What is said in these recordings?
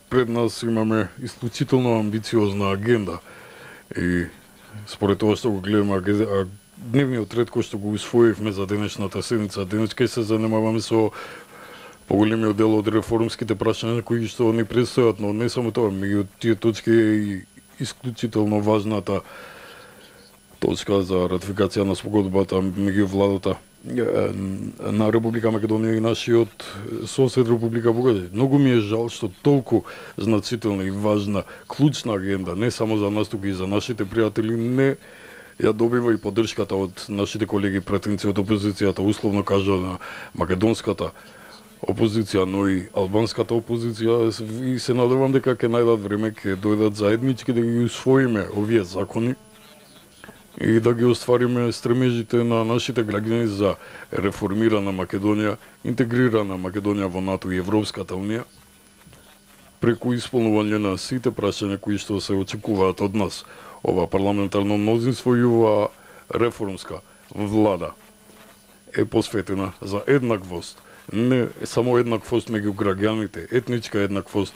Пред нас имаме исклучително амбициозна агенда и според тоа што го гледаме дневниот ред кој што го усвоивме за денешната седница, денес ќе се занимаваме со поголемиот дел од реформските прашања кои што ни предстојат, но не само тоа, меѓу тие точки е и исклучително важната точка за ратификација на спогодбата меѓу владата на Република Македонија и нашиот сосед Република Бугарија. Многу ми е жал што толку значителна и важна клучна агенда, не само за нас, туку и за нашите пријатели, не ја добива и поддршката од нашите колеги пратеници од опозицијата, условно кажано македонската опозиција, но и албанската опозиција, и се надевам дека ќе најдат време, ќе дојдат заеднички да ги усвоиме овие закони и да ги оствариме стремежите на нашите граѓани за реформирана Македонија, интегрирана Македонија во НАТО и Европската Унија, преку исполнување на сите прашања кои што се очекуваат од нас. Ова парламентарно мнозинство и ова реформска влада е посветена за еднаквост, не само еднаквост меѓу граѓаните, етничка еднаквост,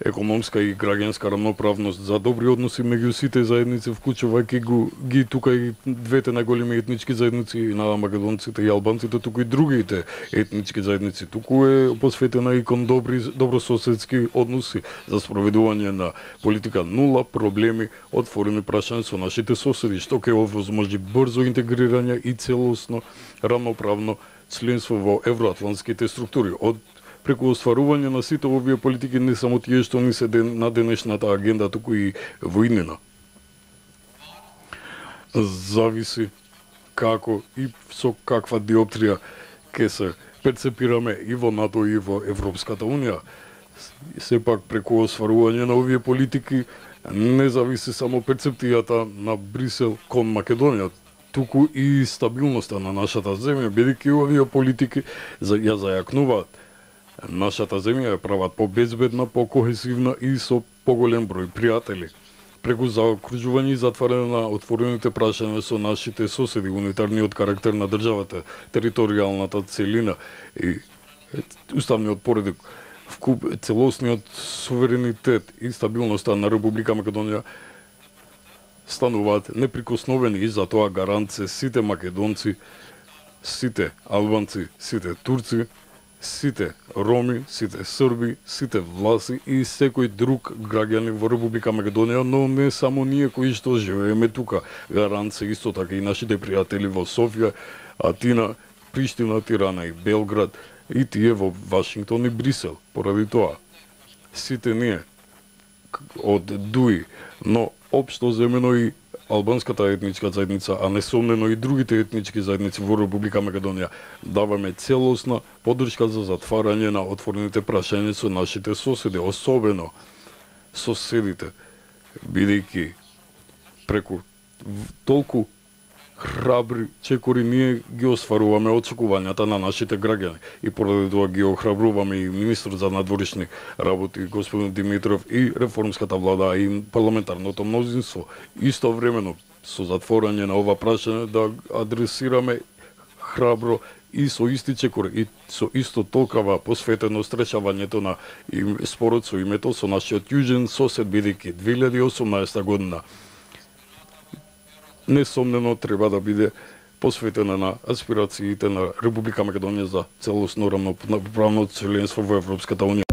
економска и граѓанска рамноправност, за добри односи меѓу сите заедници, вклучувајќи ги тука и двете најголеми етнички заедници, на македонците и албанците, туку и другите етнички заедници. Туку е посветена и кон добрососедски односи за спроведување на политика нула проблеми, отворени прашања со нашите соседи, што ќе овозможи брзо интегрирање и целосно рамноправно членство во евроатлантските структури. Преку остварување на сите овие политики, не само тие што ни се на денешната агенда, туку и војнина. Зависи како и со каква диоптрија ќе се перцепираме и во НАТО и во Европската Унија. Сепак преку остварување на овие политики не зависи само перцепцијата на Брисел кон Македонија, туку и стабилноста на нашата земја, бидејќи овие политики ја зајакнуваат нашата земја, ја прават побезбедна, покохесивна и со поголем број пријатели. Преку заокружување и затварање на отворените прашања со нашите соседи, унитарниот карактер на државата, територијалната целина и уставниот поредок, целосниот суверенитет и стабилноста на Република Македонија стануваат неприкосновени и затоа гарант се сите македонци, сите албанци, сите турци, сите роми, сите срби, сите власи и секој друг граѓанин во Република Македонија, но не само ние кои што живееме тука. Гарант се исто така и нашите пријатели во Софија, Атина, Приштина, Тирана и Белград и тие во Вашингтон и Брисел. Поради тоа, сите ние од ДУИ, но општо земено и албанската етничка заедница, а несомнено и другите етнички заедници во Република Македонија, даваме целосна поддршка за затварање на отворените прашања со нашите соседи, особено соседите, бидејќи преку толку храбри чекори ние ги остваруваме очекувањата на нашите граѓани и поради тоа ги охрабруваме и министрот за надворешни работи господин Димитров и реформската влада и парламентарното мнозинство истовремено со затворање на ова прашање да адресираме храбро и со исти чекор и со исто толкова посветеност решавањето на спорот со името со нашиот јужен сосед, бидејќи 2018 година несомнено треба да биде посветена на аспирациите на Република Македонија за целосно рамноправно членство во Европската Унија.